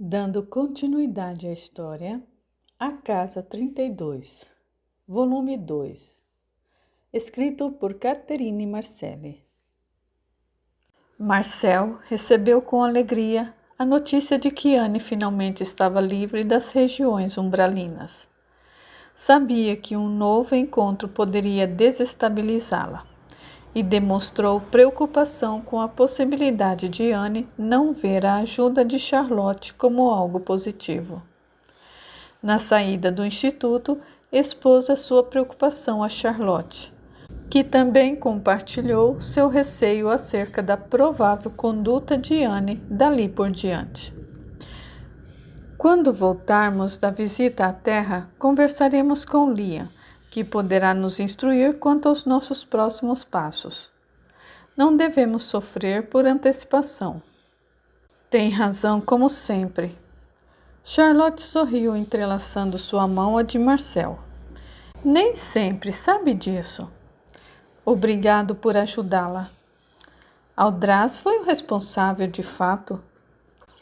Dando continuidade à história, A Casa 32, volume 2, escrito por Catherine Marcelli. Marcel recebeu com alegria a notícia de que Anne finalmente estava livre das regiões umbralinas. Sabia que um novo encontro poderia desestabilizá-la e demonstrou preocupação com a possibilidade de Anne não ver a ajuda de Charlotte como algo positivo. Na saída do instituto, expôs a sua preocupação a Charlotte, que também compartilhou seu receio acerca da provável conduta de Anne dali por diante. Quando voltarmos da visita à Terra, conversaremos com Liam, que poderá nos instruir quanto aos nossos próximos passos. Não devemos sofrer por antecipação. Tem razão, como sempre. Charlotte sorriu, entrelaçando sua mão à de Marcel. Nem sempre, sabe disso. Obrigado por ajudá-la. Aldraz foi o responsável, de fato.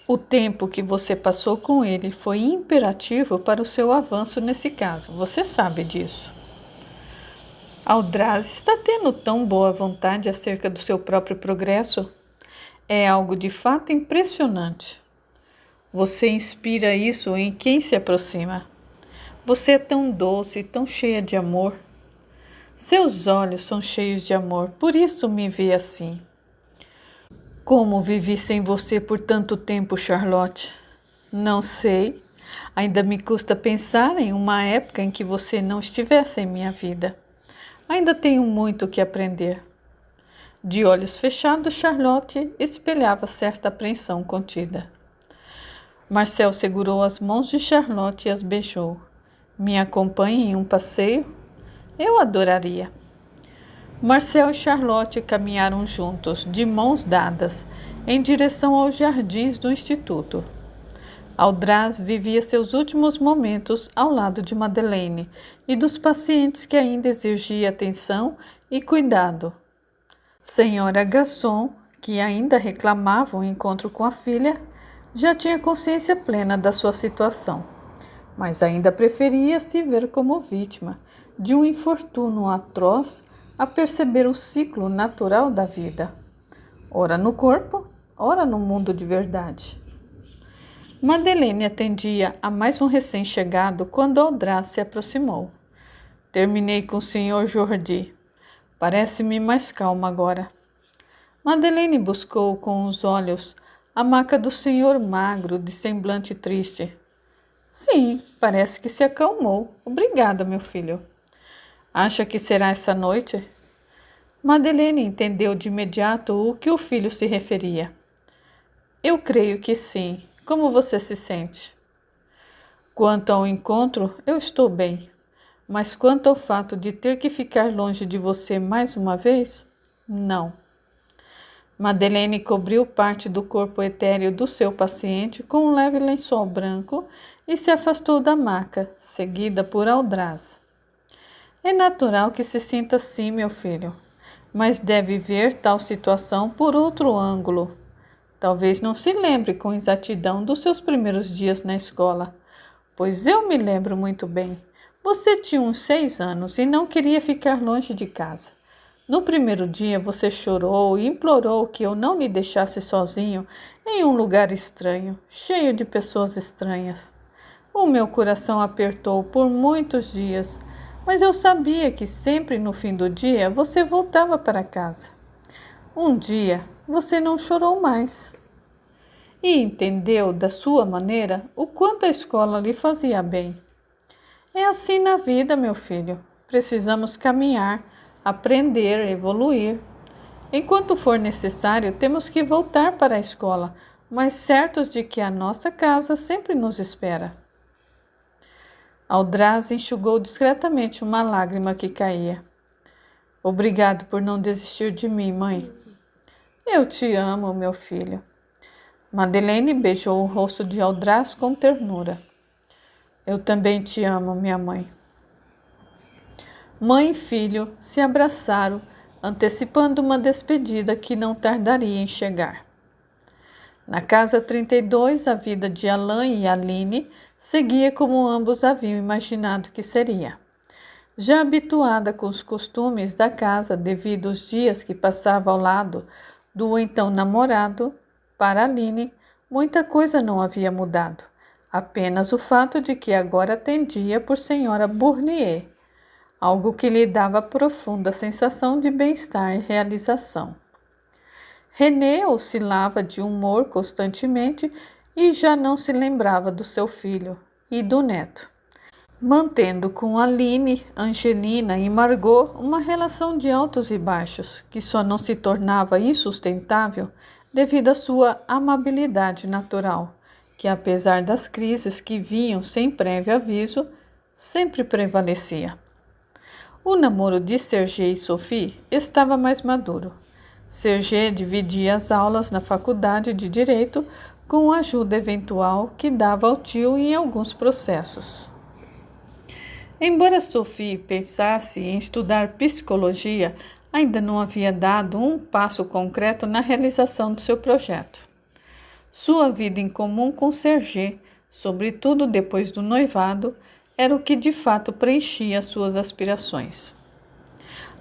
O tempo que você passou com ele foi imperativo para o seu avanço nesse caso. Você sabe disso. Aldraz está tendo tão boa vontade acerca do seu próprio progresso. É algo de fato impressionante. Você inspira isso em quem se aproxima. Você é tão doce e tão cheia de amor. Seus olhos são cheios de amor, por isso me vê assim. Como vivi sem você por tanto tempo, Charlotte? Não sei. Ainda me custa pensar em uma época em que você não estivesse em minha vida. Ainda tenho muito que aprender. De olhos fechados, Charlotte espelhava certa apreensão contida. Marcel segurou as mãos de Charlotte e as beijou. Me acompanhe em um passeio? Eu adoraria. Marcel e Charlotte caminharam juntos, de mãos dadas, em direção aos jardins do instituto. Aldraz vivia seus últimos momentos ao lado de Madeleine e dos pacientes que ainda exigia atenção e cuidado. Senhora Gasson, que ainda reclamava um encontro com a filha, já tinha consciência plena da sua situação, mas ainda preferia se ver como vítima de um infortúnio atroz a perceber o ciclo natural da vida, ora no corpo, ora no mundo de verdade. Madeleine atendia a mais um recém-chegado quando Aldraz se aproximou. Terminei com o Sr. Jordi. Parece-me mais calma agora. Madeleine buscou com os olhos a maca do senhor magro, de semblante triste. Sim, parece que se acalmou. Obrigada, meu filho. Acha que será essa noite? Madeleine entendeu de imediato o que o filho se referia. Eu creio que sim. Como você se sente? Quanto ao encontro, eu estou bem. Mas quanto ao fato de ter que ficar longe de você mais uma vez, não. Madeleine cobriu parte do corpo etéreo do seu paciente com um leve lençol branco e se afastou da maca, seguida por Aldraz. É natural que se sinta assim, meu filho, mas deve ver tal situação por outro ângulo. Talvez não se lembre com exatidão dos seus primeiros dias na escola, pois eu me lembro muito bem. Você tinha uns 6 anos e não queria ficar longe de casa. No primeiro dia você chorou e implorou que eu não lhe deixasse sozinho em um lugar estranho, cheio de pessoas estranhas. O meu coração apertou por muitos dias, mas eu sabia que sempre no fim do dia você voltava para casa. Um dia você não chorou mais e entendeu da sua maneira o quanto a escola lhe fazia bem. É assim na vida, meu filho. Precisamos caminhar, aprender, evoluir. Enquanto for necessário, temos que voltar para a escola, mas certos de que a nossa casa sempre nos espera. Aldraz enxugou discretamente uma lágrima que caía. Obrigado por não desistir de mim, mãe. Eu te amo, meu filho. Madeleine beijou o rosto de Aldraz com ternura. Eu também te amo, minha mãe. Mãe e filho se abraçaram, antecipando uma despedida que não tardaria em chegar. Na casa 32, a vida de Alain e Aline seguia como ambos haviam imaginado que seria. Já habituada com os costumes da casa devido aos dias que passava ao lado do então namorado, para Aline, muita coisa não havia mudado. Apenas o fato de que agora atendia por senhora Bournier, algo que lhe dava profunda sensação de bem-estar e realização. René oscilava de humor constantemente e já não se lembrava do seu filho e do neto, mantendo com Aline, Angelina e Margot uma relação de altos e baixos, que só não se tornava insustentável devido à sua amabilidade natural, que apesar das crises que vinham sem prévio aviso, sempre prevalecia. O namoro de Serge e Sophie estava mais maduro. Serge dividia as aulas na faculdade de Direito com a ajuda eventual que dava ao tio em alguns processos. Embora Sophie pensasse em estudar psicologia, ainda não havia dado um passo concreto na realização do seu projeto. Sua vida em comum com Serge, sobretudo depois do noivado, era o que de fato preenchia suas aspirações.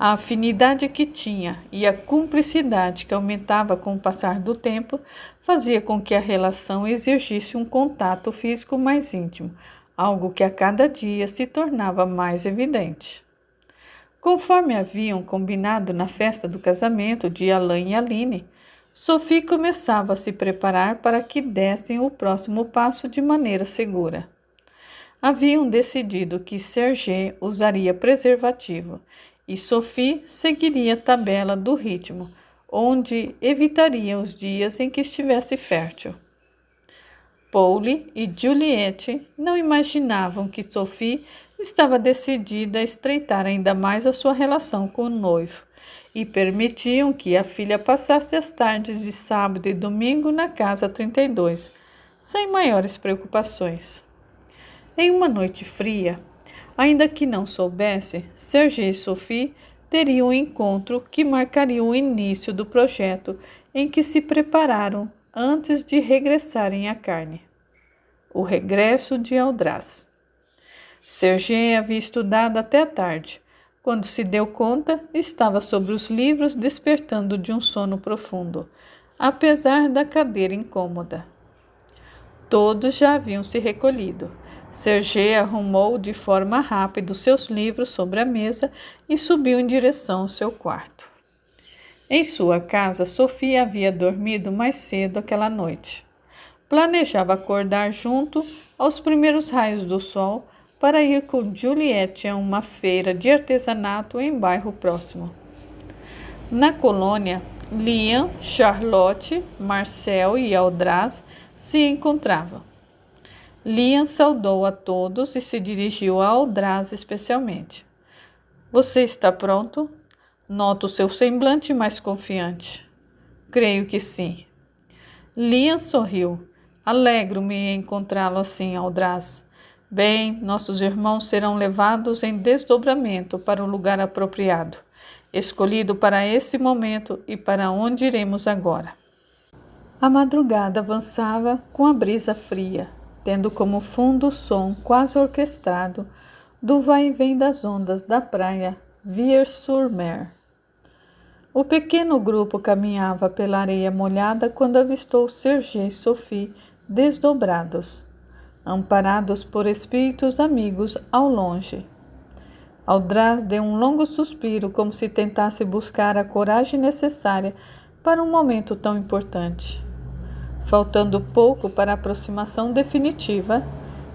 A afinidade que tinha e a cumplicidade que aumentava com o passar do tempo fazia com que a relação exigisse um contato físico mais íntimo, algo que a cada dia se tornava mais evidente. Conforme haviam combinado na festa do casamento de Alain e Aline, Sophie começava a se preparar para que dessem o próximo passo de maneira segura. Haviam decidido que Serge usaria preservativo e Sophie seguiria a tabela do ritmo, onde evitaria os dias em que estivesse fértil. Paul e Juliette não imaginavam que Sophie estava decidida a estreitar ainda mais a sua relação com o noivo e permitiam que a filha passasse as tardes de sábado e domingo na casa 32, sem maiores preocupações. Em uma noite fria, ainda que não soubesse, Serge e Sophie teriam um encontro que marcaria o início do projeto em que se prepararam antes de regressarem à carne. O regresso de Aldraz. Serge havia estudado até a tarde. Quando se deu conta, estava sobre os livros despertando de um sono profundo, apesar da cadeira incômoda. Todos já haviam se recolhido. Serge arrumou de forma rápida os seus livros sobre a mesa e subiu em direção ao seu quarto. Em sua casa, Sophie havia dormido mais cedo aquela noite. Planejava acordar junto aos primeiros raios do sol para ir com Juliette a uma feira de artesanato em bairro próximo. Na colônia, Liam, Charlotte, Marcel e Aldraz se encontravam. Liam saudou a todos e se dirigiu a Aldraz especialmente. Você está pronto? Noto seu semblante mais confiante. Creio que sim. Liam sorriu. Alegro-me em encontrá-lo assim, Aldraz. Bem, nossos irmãos serão levados em desdobramento para o lugar apropriado, escolhido para esse momento e para onde iremos agora. A madrugada avançava com a brisa fria, tendo como fundo o som quase orquestrado do vai-e-vem das ondas da praia Viers-sur-Mer. O pequeno grupo caminhava pela areia molhada quando avistou Serge e Sophie desdobrados, amparados por espíritos amigos ao longe. Aldraz deu um longo suspiro, como se tentasse buscar a coragem necessária para um momento tão importante. Faltando pouco para a aproximação definitiva,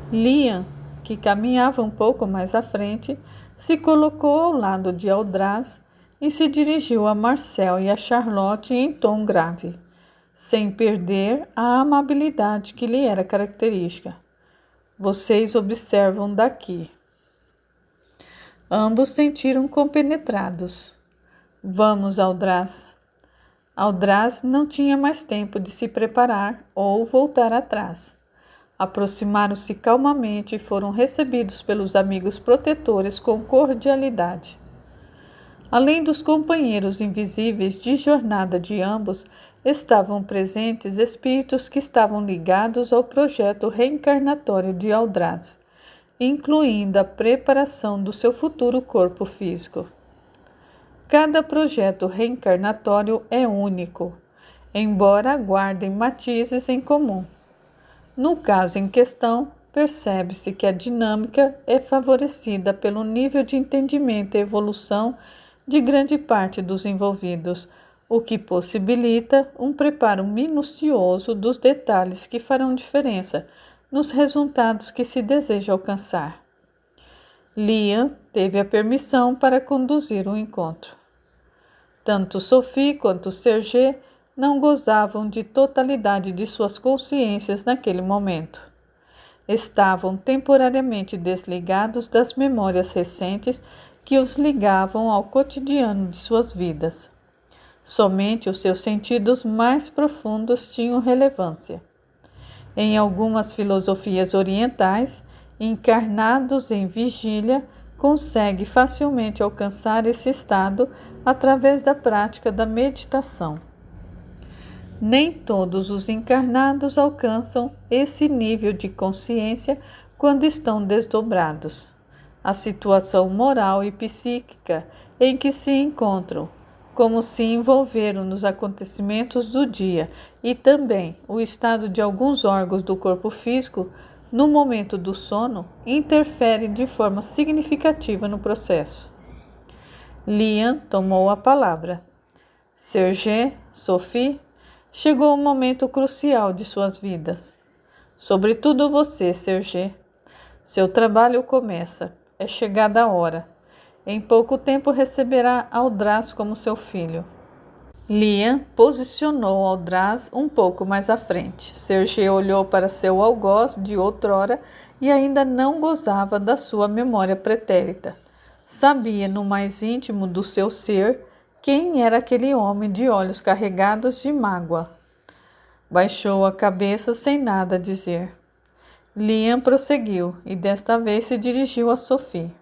Liam, que caminhava um pouco mais à frente, se colocou ao lado de Aldraz e se dirigiu a Marcel e a Charlotte em tom grave, sem perder a amabilidade que lhe era característica. Vocês observam daqui. Ambos sentiram compenetrados. Vamos, Aldraz. Aldraz não tinha mais tempo de se preparar ou voltar atrás. Aproximaram-se calmamente e foram recebidos pelos amigos protetores com cordialidade. Além dos companheiros invisíveis de jornada de ambos, estavam presentes espíritos que estavam ligados ao projeto reencarnatório de Aldraz, incluindo a preparação do seu futuro corpo físico. Cada projeto reencarnatório é único, embora guardem matizes em comum. No caso em questão, percebe-se que a dinâmica é favorecida pelo nível de entendimento e evolução de grande parte dos envolvidos, o que possibilita um preparo minucioso dos detalhes que farão diferença nos resultados que se deseja alcançar. Liam teve a permissão para conduzir o encontro. Tanto Sophie quanto Serge não gozavam de totalidade de suas consciências naquele momento. Estavam temporariamente desligados das memórias recentes que os ligavam ao cotidiano de suas vidas. Somente os seus sentidos mais profundos tinham relevância. Em algumas filosofias orientais, encarnados em vigília, consegue facilmente alcançar esse estado através da prática da meditação. Nem todos os encarnados alcançam esse nível de consciência quando estão desdobrados. A situação moral e psíquica em que se encontram, como se envolveram nos acontecimentos do dia, e também o estado de alguns órgãos do corpo físico no momento do sono, interferem de forma significativa no processo. Liam tomou a palavra. Serge, Sophie, chegou um momento crucial de suas vidas. Sobretudo você, Serge. Seu trabalho começa. É chegada a hora. Em pouco tempo receberá Aldraz como seu filho. Liam posicionou Aldraz um pouco mais à frente. Serge olhou para seu algoz de outrora e ainda não gozava da sua memória pretérita. Sabia no mais íntimo do seu ser quem era aquele homem de olhos carregados de mágoa. Baixou a cabeça sem nada dizer. Liam prosseguiu e desta vez se dirigiu a Sophie.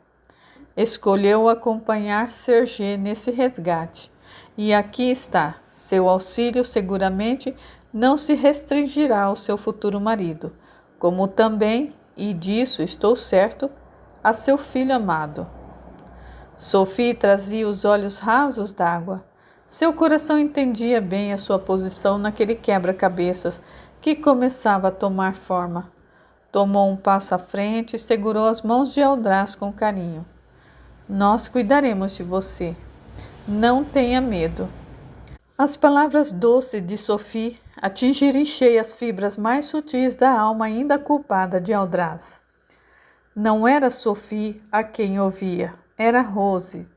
Escolheu acompanhar Serge nesse resgate. E aqui está, seu auxílio seguramente não se restringirá ao seu futuro marido, como também, e disso estou certo, a seu filho amado. Sophie trazia os olhos rasos d'água. Seu coração entendia bem a sua posição naquele quebra-cabeças que começava a tomar forma. Tomou um passo à frente e segurou as mãos de Aldraz com carinho. Nós cuidaremos de você. Não tenha medo. As palavras doces de Sophie atingiram em cheio as fibras mais sutis da alma ainda culpada de Aldraz. Não era Sophie a quem ouvia, era Rose.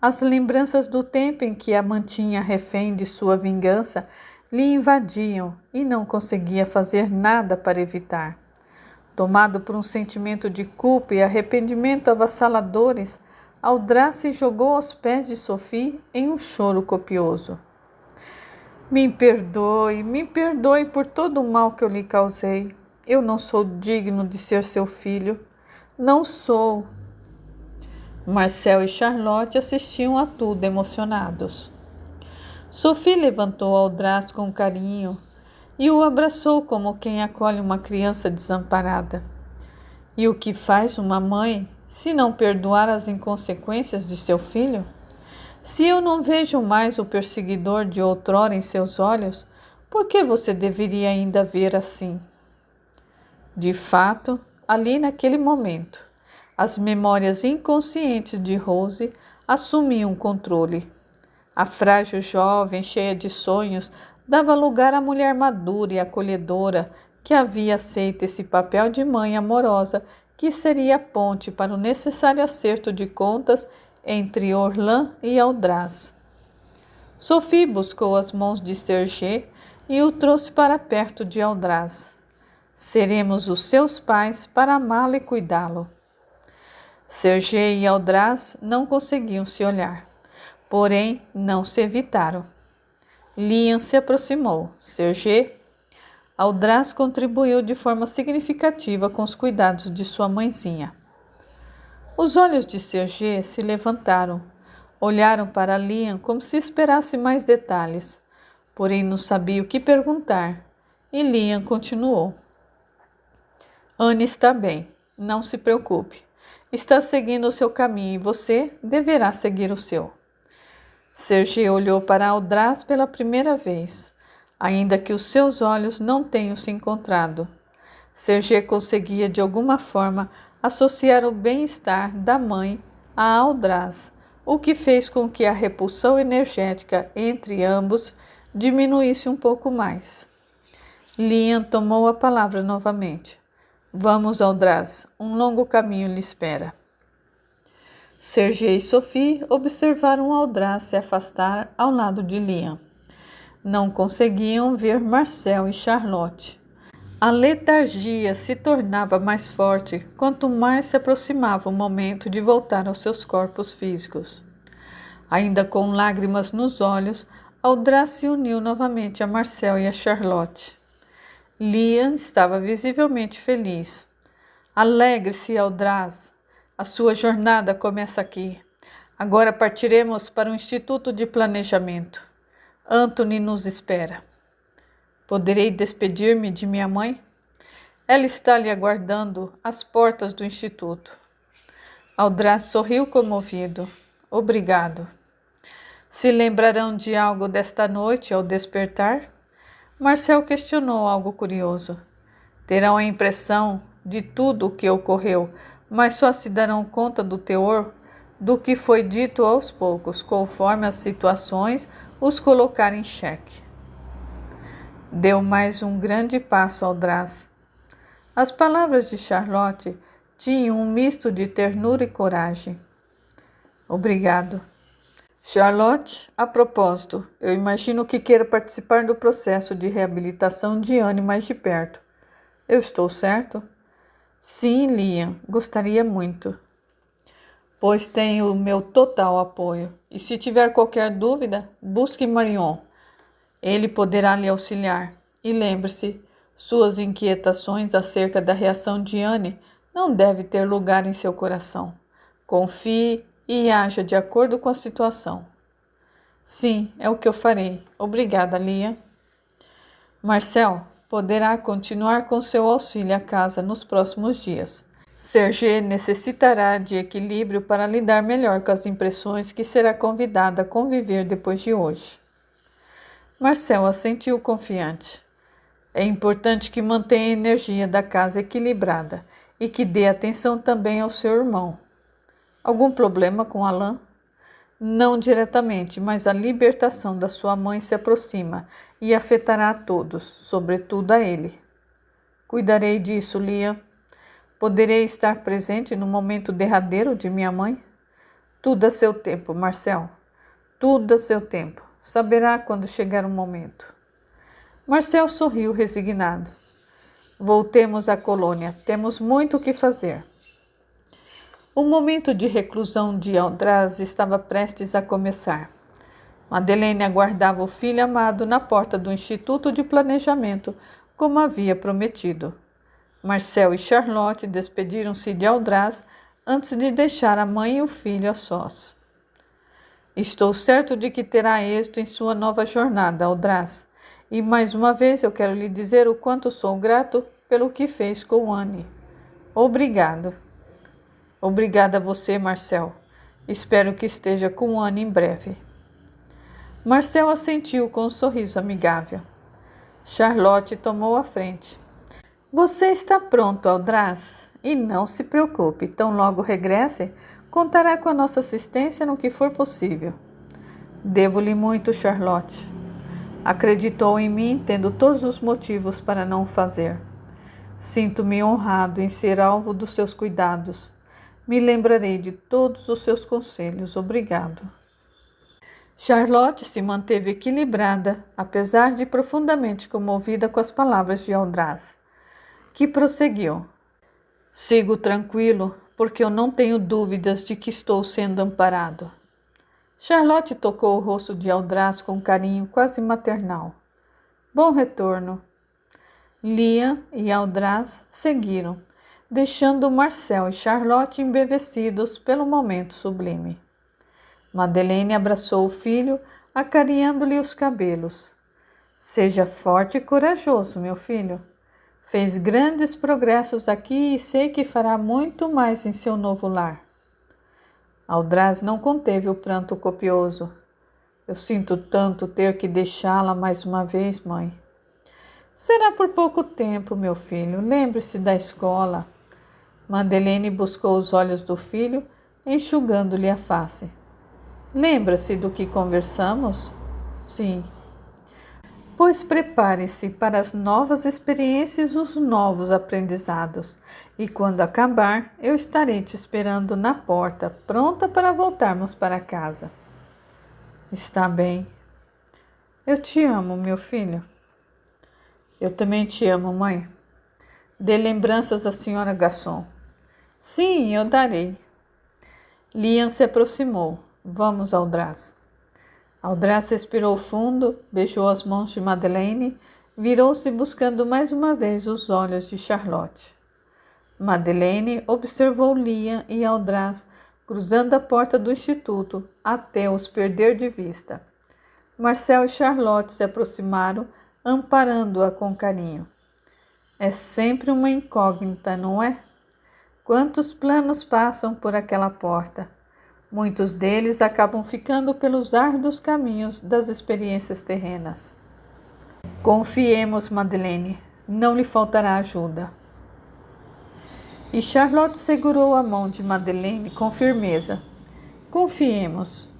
As lembranças do tempo em que a mantinha refém de sua vingança lhe invadiam e não conseguia fazer nada para evitar. Tomado por um sentimento de culpa e arrependimento avassaladores, Aldraz se jogou aos pés de Sophie em um choro copioso. Me perdoe por todo o mal que eu lhe causei. Eu não sou digno de ser seu filho. Não sou. Marcel e Charlotte assistiam a tudo emocionados. Sophie levantou Aldraz com carinho e o abraçou como quem acolhe uma criança desamparada. E o que faz uma mãe se não perdoar as inconsequências de seu filho? Se eu não vejo mais o perseguidor de outrora em seus olhos, por que você deveria ainda ver assim? De fato, ali naquele momento, as memórias inconscientes de Rose assumiam controle. A frágil jovem, cheia de sonhos, dava lugar à mulher madura e acolhedora que havia aceito esse papel de mãe amorosa que seria a ponte para o necessário acerto de contas entre Orlan e Aldraz. Sophie buscou as mãos de Serge e o trouxe para perto de Aldraz. Seremos os seus pais para amá-lo e cuidá-lo. Serge e Aldraz não conseguiam se olhar, porém não se evitaram. Liam se aproximou. Serge. Aldraz contribuiu de forma significativa com os cuidados de sua mãezinha. Os olhos de Serge se levantaram. Olharam para Liam como se esperasse mais detalhes. porém não sabia o que perguntar, e Liam continuou. Anne está bem, não se preocupe. Está seguindo o seu caminho e você deverá seguir o seu. Serge olhou para Aldraz pela primeira vez, ainda que os seus olhos não tenham se encontrado. Serge conseguia de alguma forma associar o bem-estar da mãe a Aldraz, o que fez com que a repulsão energética entre ambos diminuísse um pouco mais. Liam tomou a palavra novamente. Vamos, Aldraz, um longo caminho lhe espera. Serge e Sophie observaram Aldraz se afastar ao lado de Liam. Não conseguiam ver Marcel e Charlotte. A letargia se tornava mais forte quanto mais se aproximava o momento de voltar aos seus corpos físicos. Ainda com lágrimas nos olhos, Aldraz se uniu novamente a Marcel e a Charlotte. Liam estava visivelmente feliz. Alegre-se, Aldraz. A sua jornada começa aqui. Agora partiremos para o Instituto de Planejamento. Anthony nos espera. Poderei despedir-me de minha mãe? Ela está lhe aguardando às portas do Instituto. Aldraz sorriu comovido. Obrigado. Se lembrarão de algo desta noite ao despertar? Marcel questionou algo curioso. Terão a impressão de tudo o que ocorreu, mas só se darão conta do teor do que foi dito aos poucos, conforme as situações os colocarem em xeque. Deu mais um grande passo ao Aldraz. As palavras de Charlotte tinham um misto de ternura e coragem. Obrigado. Charlotte, a propósito, eu imagino que queira participar do processo de reabilitação de Anne mais de perto. Eu estou certo? Sim, Liam, gostaria muito. Pois tenho o meu total apoio. E se tiver qualquer dúvida, busque Marion. Ele poderá lhe auxiliar. E lembre-se, suas inquietações acerca da reação de Anne não devem ter lugar em seu coração. Confie e haja de acordo com a situação. Sim, é o que eu farei. Obrigada, Liam. Marcel poderá continuar com seu auxílio à casa nos próximos dias. Serge necessitará de equilíbrio para lidar melhor com as impressões que será convidada a conviver depois de hoje. Marcel assentiu confiante. É importante que mantenha a energia da casa equilibrada e que dê atenção também ao seu irmão. Algum problema com Alain? Não diretamente, mas a libertação da sua mãe se aproxima e afetará a todos, sobretudo a ele. Cuidarei disso, Liam. Poderei estar presente no momento derradeiro de minha mãe? Tudo a seu tempo, Marcel. Tudo a seu tempo. Saberá quando chegar o momento. Marcel sorriu resignado. Voltemos à colônia. Temos muito o que fazer. O momento de reclusão de Aldraz estava prestes a começar. Madeleine aguardava o filho amado na porta do Instituto de Planejamento, como havia prometido. Marcel e Charlotte despediram-se de Aldraz antes de deixar a mãe e o filho a sós. Estou certo de que terá êxito em sua nova jornada, Aldraz, e mais uma vez eu quero lhe dizer o quanto sou grato pelo que fez com Anne. Obrigado. Obrigada a você, Marcel. Espero que esteja com Anne em breve. Marcel assentiu com um sorriso amigável. Charlotte tomou a frente. Você está pronto, Aldraz? E não se preocupe, tão logo regresse, contará com a nossa assistência no que for possível. Devo-lhe muito, Charlotte. Acreditou em mim, tendo todos os motivos para não o fazer. Sinto-me honrado em ser alvo dos seus cuidados. Me lembrarei de todos os seus conselhos. Obrigado. Charlotte se manteve equilibrada, apesar de profundamente comovida com as palavras de Aldraz, que prosseguiu. Sigo tranquilo, porque eu não tenho dúvidas de que estou sendo amparado. Charlotte tocou o rosto de Aldraz com carinho quase maternal. Bom retorno. Liam e Aldraz seguiram, deixando Marcel e Charlotte embevecidos pelo momento sublime. Madeleine abraçou o filho, acarinhando-lhe os cabelos. Seja forte e corajoso, meu filho. Fez grandes progressos aqui e sei que fará muito mais em seu novo lar. Aldraz não conteve o pranto copioso. Eu sinto tanto ter que deixá-la mais uma vez, mãe. Será por pouco tempo, meu filho. Lembre-se da escola. Madeleine buscou os olhos do filho, enxugando-lhe a face. Lembra-se do que conversamos? Sim. Pois prepare-se para as novas experiências e os novos aprendizados. E quando acabar, eu estarei te esperando na porta, pronta para voltarmos para casa. Está bem. Eu te amo, meu filho. Eu também te amo, mãe. Dê lembranças à senhora Gasson. Sim, eu darei. Lian se aproximou. Vamos, Aldraz. Aldraz respirou fundo, beijou as mãos de Madeleine, virou-se buscando mais uma vez os olhos de Charlotte. Madeleine observou Lian e Aldraz cruzando a porta do instituto até os perder de vista. Marcel e Charlotte se aproximaram, amparando-a com carinho. É sempre uma incógnita, não é? Quantos planos passam por aquela porta? Muitos deles acabam ficando pelos árduos caminhos das experiências terrenas. Confiemos, Madeleine, não lhe faltará ajuda. E Charlotte segurou a mão de Madeleine com firmeza. Confiemos.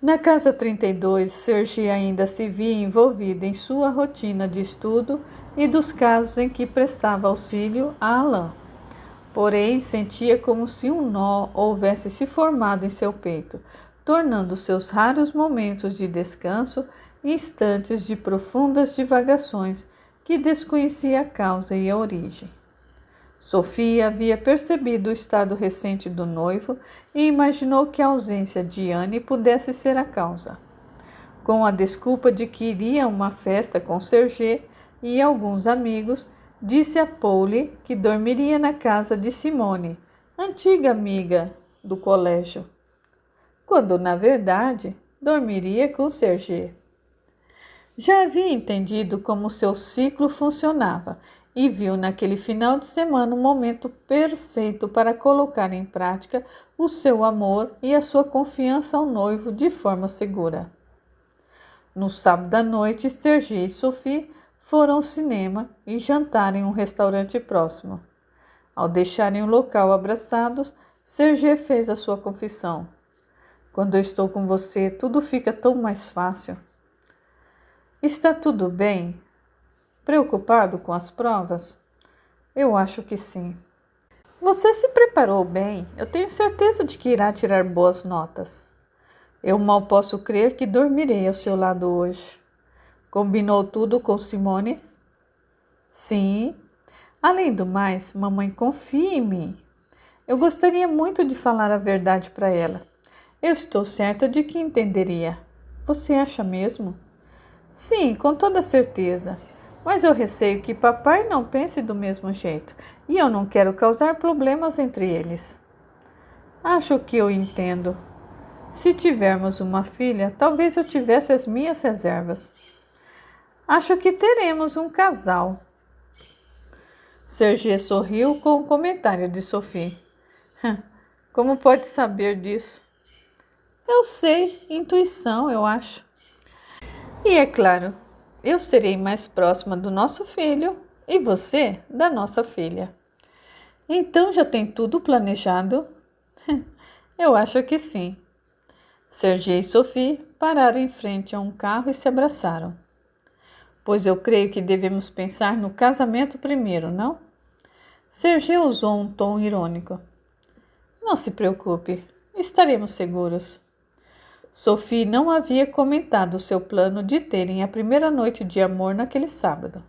Na casa 32, Sergi ainda se via envolvida em sua rotina de estudo e dos casos em que prestava auxílio a Alain. Porém, sentia como se um nó houvesse se formado em seu peito, tornando seus raros momentos de descanso instantes de profundas divagações que desconhecia a causa e a origem. Sofia havia percebido o estado recente do noivo e imaginou que a ausência de Anne pudesse ser a causa. Com a desculpa de que iria a uma festa com Serge e alguns amigos, disse a Paule que dormiria na casa de Simone, antiga amiga do colégio, quando, na verdade, dormiria com Serge. Já havia entendido como seu ciclo funcionava e viu naquele final de semana um momento perfeito para colocar em prática o seu amor e a sua confiança ao noivo de forma segura. No sábado à noite, Serge e Sophie foram ao cinema e jantaram em um restaurante próximo. Ao deixarem o local abraçados, Serge fez a sua confissão. Quando eu estou com você, tudo fica tão mais fácil. Está tudo bem? Preocupado com as provas? Eu acho que sim. Você se preparou bem? Eu tenho certeza de que irá tirar boas notas. Eu mal posso crer que dormirei ao seu lado hoje. Combinou tudo com Simone? Sim. Além do mais, mamãe confia em mim. Eu gostaria muito de falar a verdade para ela. Eu estou certa de que entenderia. Você acha mesmo? Sim, com toda certeza. Mas eu receio que papai não pense do mesmo jeito e eu não quero causar problemas entre eles. Acho que eu entendo. Se tivermos uma filha, talvez eu tivesse as minhas reservas. Acho que teremos um casal. Serge sorriu com o comentário de Sophie. Como pode saber disso? Eu sei, intuição, eu acho. E é claro, eu serei mais próxima do nosso filho e você da nossa filha. Então já tem tudo planejado? Eu acho que sim. Serge e Sophie pararam em frente a um carro e se abraçaram. Pois eu creio que devemos pensar no casamento primeiro, não? Serge usou um tom irônico. Não se preocupe, estaremos seguros. Sophie não havia comentado seu plano de terem a primeira noite de amor naquele sábado.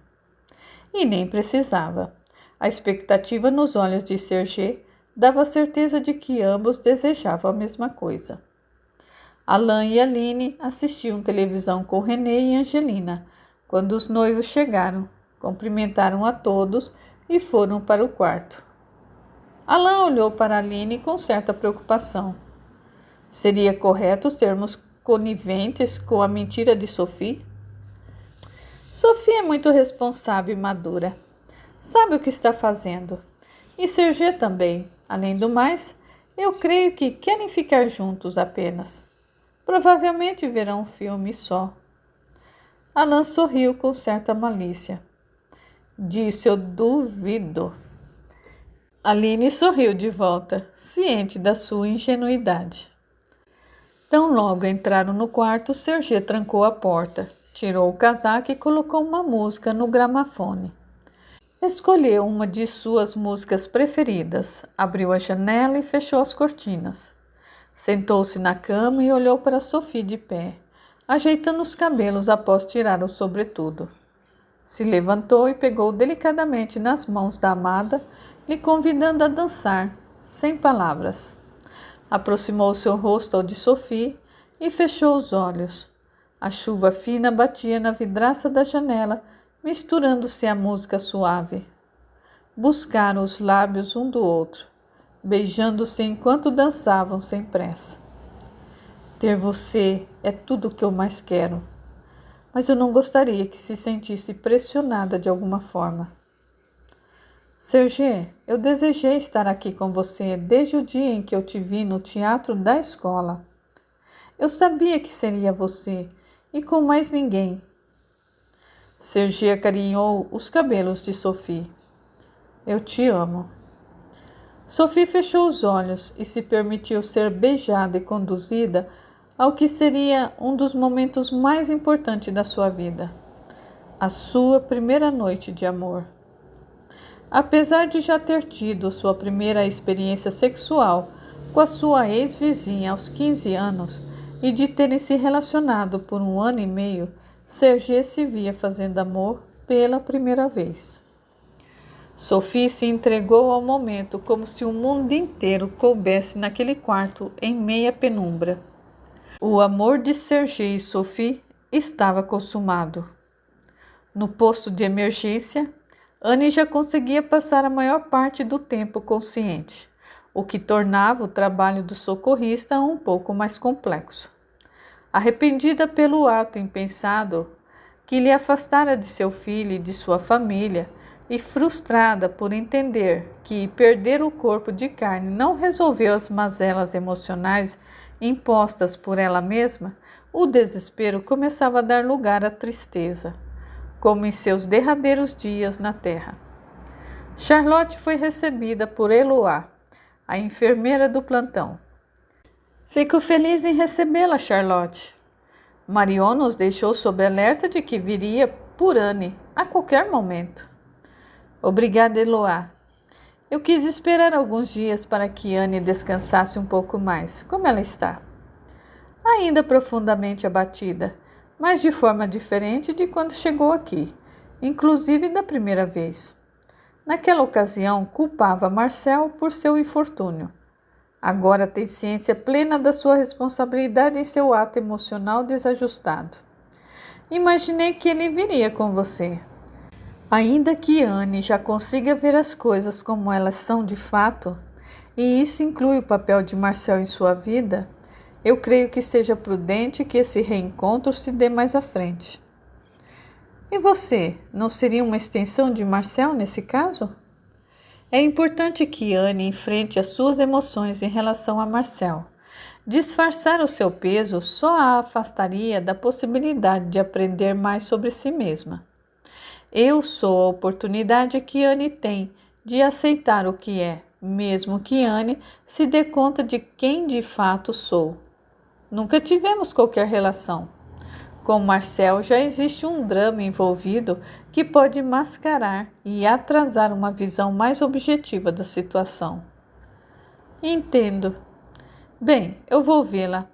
E nem precisava. A expectativa nos olhos de Serge dava certeza de que ambos desejavam a mesma coisa. Alain e Aline assistiam televisão com René e Angelina, quando os noivos chegaram, cumprimentaram a todos e foram para o quarto. Alain olhou para Aline com certa preocupação. Seria correto sermos coniventes com a mentira de Sophie? Sophie é muito responsável e madura. Sabe o que está fazendo. E Serge também. Além do mais, eu creio que querem ficar juntos apenas. Provavelmente verão um filme só. Alain sorriu com certa malícia. Disse: eu duvido. Aline sorriu de volta, ciente da sua ingenuidade. Tão logo entraram no quarto, Serge trancou a porta, tirou o casaco e colocou uma música no gramafone. Escolheu uma de suas músicas preferidas, abriu a janela e fechou as cortinas. Sentou-se na cama e olhou para Sophie de pé, ajeitando os cabelos após tirar o sobretudo. Se levantou e pegou delicadamente nas mãos da amada, lhe convidando a dançar, sem palavras. Aproximou seu rosto ao de Sophie e fechou os olhos. A chuva fina batia na vidraça da janela, misturando-se à música suave. Buscaram os lábios um do outro, beijando-se enquanto dançavam sem pressa. Ter você é tudo o que eu mais quero. Mas eu não gostaria que se sentisse pressionada de alguma forma. Serge, eu desejei estar aqui com você desde o dia em que eu te vi no teatro da escola. Eu sabia que seria você, e com mais ninguém. Serge acarinhou os cabelos de Sophie. Eu te amo. Sophie fechou os olhos e se permitiu ser beijada e conduzida ao que seria um dos momentos mais importantes da sua vida, a sua primeira noite de amor. Apesar de já ter tido sua primeira experiência sexual com a sua ex-vizinha aos 15 anos e de terem se relacionado por 1 ano e meio, Serge se via fazendo amor pela primeira vez. Sophie se entregou ao momento como se o mundo inteiro coubesse naquele quarto em meia penumbra. O amor de Serge e Sophie estava consumado. No posto de emergência, Anne já conseguia passar a maior parte do tempo consciente, o que tornava o trabalho do socorrista um pouco mais complexo. Arrependida pelo ato impensado que lhe afastara de seu filho e de sua família, e frustrada por entender que perder o corpo de carne não resolveu as mazelas emocionais impostas por ela mesma, o desespero começava a dar lugar à tristeza, como em seus derradeiros dias na terra. Charlotte foi recebida por Eloá, a enfermeira do plantão. Fico feliz em recebê-la, Charlotte. Marion nos deixou sob alerta de que viria por Anne a qualquer momento. Obrigada, Eloá. Eu quis esperar alguns dias para que Anne descansasse um pouco mais. Como ela está? Ainda profundamente abatida, mas de forma diferente de quando chegou aqui, inclusive da primeira vez. Naquela ocasião, culpava Marcel por seu infortúnio. Agora tem ciência plena da sua responsabilidade em seu ato emocional desajustado. Imaginei que ele viria com você. Ainda que Anne já consiga ver as coisas como elas são de fato, e isso inclui o papel de Marcel em sua vida, eu creio que seja prudente que esse reencontro se dê mais à frente. E você, não seria uma extensão de Marcel nesse caso? É importante que Anne enfrente as suas emoções em relação a Marcel. Disfarçar o seu peso só a afastaria da possibilidade de aprender mais sobre si mesma. Eu sou a oportunidade que Anne tem de aceitar o que é, mesmo que Anne se dê conta de quem de fato sou. Nunca tivemos qualquer relação. Com Marcel já existe um drama envolvido que pode mascarar e atrasar uma visão mais objetiva da situação. Entendo. Bem, eu vou vê-la.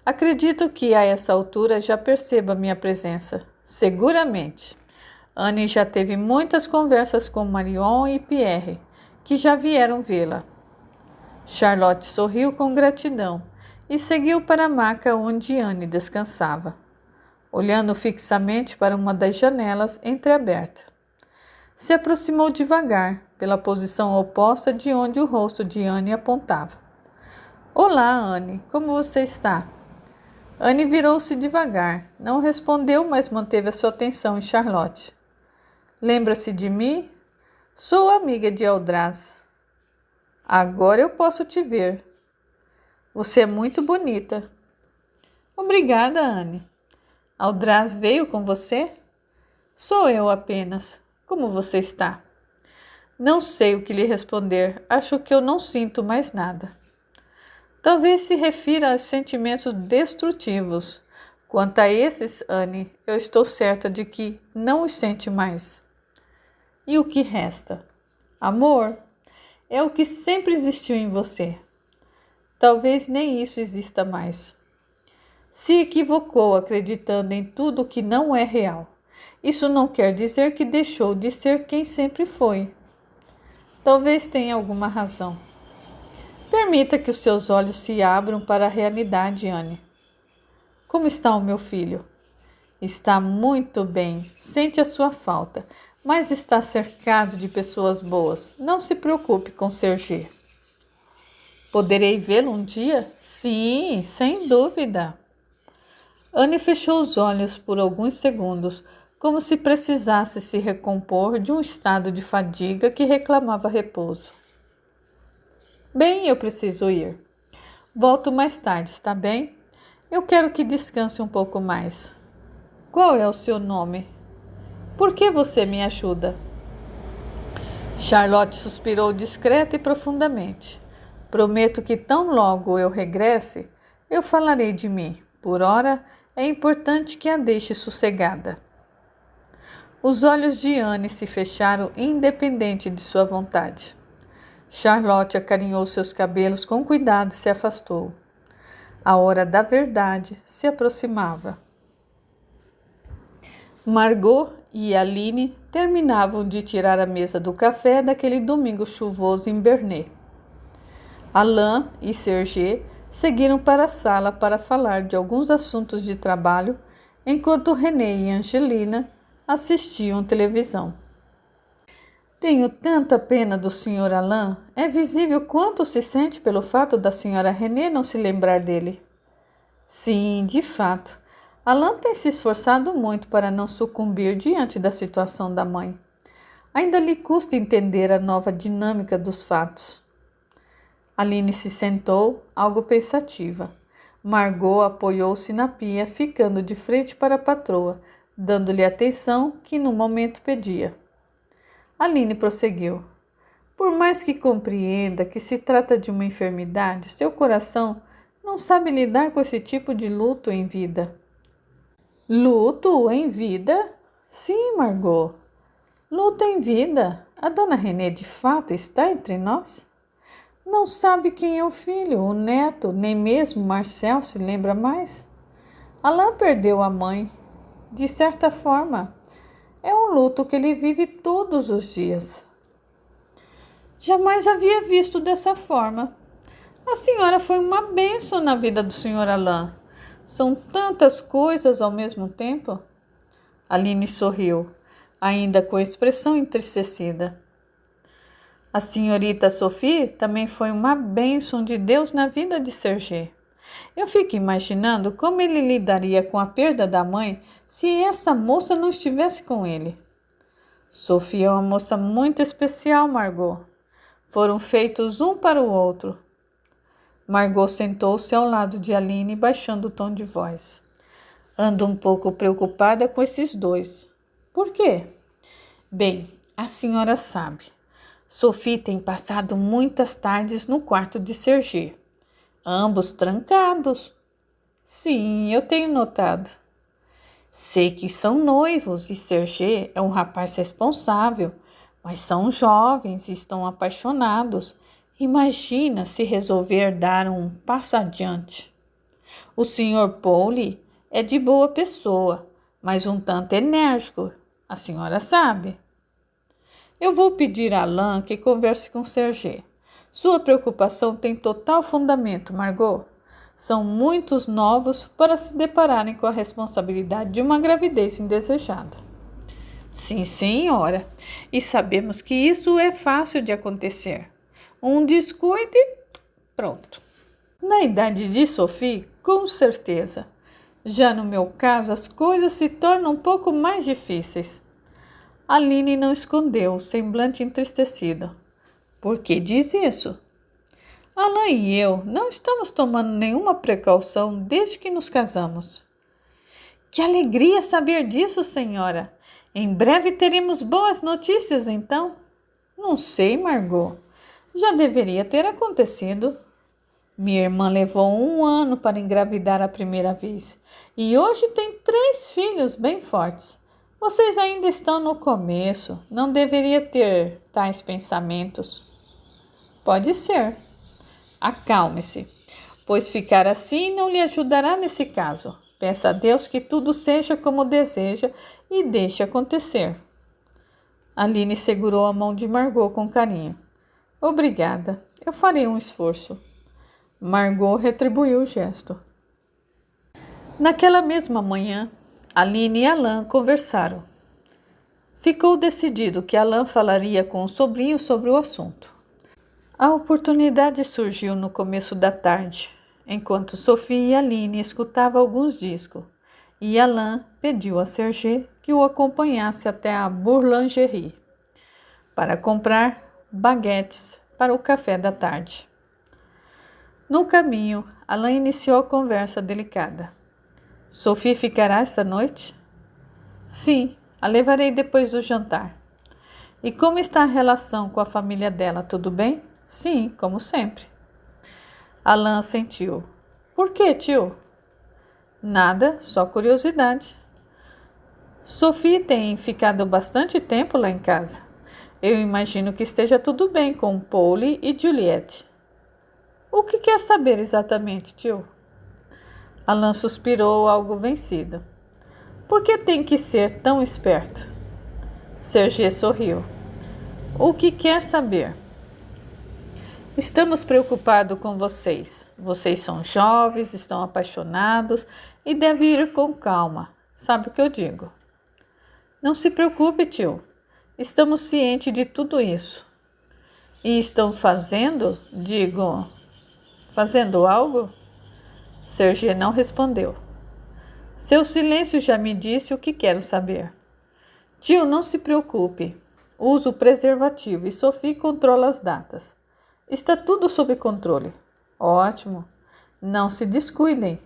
Acredito que a essa altura já perceba minha presença. Seguramente. Anne já teve muitas conversas com Marion e Pierre, que já vieram vê-la. Charlotte sorriu com gratidão e seguiu para a maca onde Anne descansava, olhando fixamente para uma das janelas entreaberta. Se aproximou devagar, pela posição oposta de onde o rosto de Anne apontava. Olá, Anne, como você está? Anne virou-se devagar. Não respondeu, mas manteve a sua atenção em Charlotte. Lembra-se de mim? Sou amiga de Aldraz. Agora eu posso te ver. Você é muito bonita. Obrigada, Anne. Aldraz veio com você? Sou eu apenas. Como você está? Não sei o que lhe responder. Acho que eu não sinto mais nada. Talvez se refira aos sentimentos destrutivos. Quanto a esses, Anne, eu estou certa de que não os sente mais. E o que resta? Amor é o que sempre existiu em você. Talvez nem isso exista mais. Se equivocou acreditando em tudo que não é real. Isso não quer dizer que deixou de ser quem sempre foi. Talvez tenha alguma razão. Permita que os seus olhos se abram para a realidade, Anne. Como está o meu filho? Está muito bem, sente a sua falta, mas está cercado de pessoas boas. Não se preocupe com Sergi. Poderei vê-lo um dia? Sim, sem dúvida. Anne fechou os olhos por alguns segundos, como se precisasse se recompor de um estado de fadiga que reclamava repouso. Bem, eu preciso ir. Volto mais tarde, está bem? Eu quero que descanse um pouco mais. Qual é o seu nome? Por que você me ajuda? Charlotte suspirou discreta e profundamente. Prometo que tão logo eu regresse, eu falarei de mim. Por ora, é importante que a deixe sossegada. Os olhos de Anne se fecharam independente de sua vontade. Charlotte acarinhou seus cabelos com cuidado e se afastou. A hora da verdade se aproximava. Margot e Aline terminavam de tirar a mesa do café daquele domingo chuvoso em Bernay. Alain e Serge seguiram para a sala para falar de alguns assuntos de trabalho, enquanto René e Angelina assistiam televisão. Tenho tanta pena do Sr. Alain. É visível quanto se sente pelo fato da Sra. René não se lembrar dele. Sim, de fato. Alain tem se esforçado muito para não sucumbir diante da situação da mãe. Ainda lhe custa entender a nova dinâmica dos fatos. Aline se sentou, algo pensativa. Margot apoiou-se na pia, ficando de frente para a patroa, dando-lhe a atenção que no momento pedia. Aline prosseguiu. Por mais que compreenda que se trata de uma enfermidade, seu coração não sabe lidar com esse tipo de luto em vida. Luto em vida? Sim, Margot. Luto em vida. A dona René de fato está entre nós? Não sabe quem é o filho, o neto, nem mesmo Marcel se lembra mais? Alain perdeu a mãe. De certa forma, é um luto que ele vive todos os dias. Jamais havia visto dessa forma. A senhora foi uma bênção na vida do Sr. Alain. São tantas coisas ao mesmo tempo. Aline sorriu, ainda com a expressão entristecida. A senhorita Sophie também foi uma bênção de Deus na vida de Serge. Eu fico imaginando como ele lidaria com a perda da mãe se essa moça não estivesse com ele. Sophie é uma moça muito especial, Margot. Foram feitos um para o outro. Margot sentou-se ao lado de Aline, baixando o tom de voz. Ando um pouco preocupada com esses dois. Por quê? Bem, a senhora sabe. Sophie tem passado muitas tardes no quarto de Serge. Ambos trancados. Sim, eu tenho notado. Sei que são noivos e Serge é um rapaz responsável, mas são jovens e estão apaixonados. Imagina se resolver dar um passo adiante. O Sr. Pauli é de boa pessoa, mas um tanto enérgico, a senhora sabe. Eu vou pedir a Alain que converse com Serge. Sua preocupação tem total fundamento, Margot. São muitos novos para se depararem com a responsabilidade de uma gravidez indesejada. Sim, senhora, e sabemos que isso é fácil de acontecer. Um descuido e pronto. Na idade de Sophie, com certeza. Já no meu caso, as coisas se tornam um pouco mais difíceis. Aline não escondeu o semblante entristecido. Por que diz isso? Alain e eu não estamos tomando nenhuma precaução desde que nos casamos. Que alegria saber disso, senhora! Em breve teremos boas notícias, então? Não sei, Margot. Já deveria ter acontecido. Minha irmã levou 1 ano para engravidar a primeira vez e hoje tem 3 filhos bem fortes. Vocês ainda estão no começo, não deveria ter tais pensamentos. Pode ser. Acalme-se, pois ficar assim não lhe ajudará nesse caso. Peça a Deus que tudo seja como deseja e deixe acontecer. Aline segurou a mão de Margot com carinho. Obrigada, eu farei um esforço. Margot retribuiu o gesto. Naquela mesma manhã, Aline e Alain conversaram. Ficou decidido que Alain falaria com o sobrinho sobre o assunto. A oportunidade surgiu no começo da tarde, enquanto Sophie e Aline escutavam alguns discos, e Alain pediu a Serge que o acompanhasse até a boulangerie para comprar baguetes para o café da tarde. No caminho, Alain iniciou a conversa delicada. Sophie ficará esta noite? Sim, a levarei depois do jantar. E como está a relação com a família dela? Tudo bem? Sim, como sempre. Alain assentiu. Por que, tio? Nada, só curiosidade. Sophie tem ficado bastante tempo lá em casa. Eu imagino que esteja tudo bem com Paul e Juliette. O que quer saber exatamente, tio? Alain suspirou, algo vencido. Por que tem que ser tão esperto? Serge sorriu. O que quer saber? Estamos preocupados com vocês. Vocês são jovens, estão apaixonados e devem ir com calma. Sabe o que eu digo? Não se preocupe, tio. Estamos cientes de tudo isso. E estão fazendo algo? Serge não respondeu. Seu silêncio já me disse o que quero saber. Tio, não se preocupe. Uso o preservativo e Sophie controla as datas. Está tudo sob controle. Ótimo. Não se descuidem.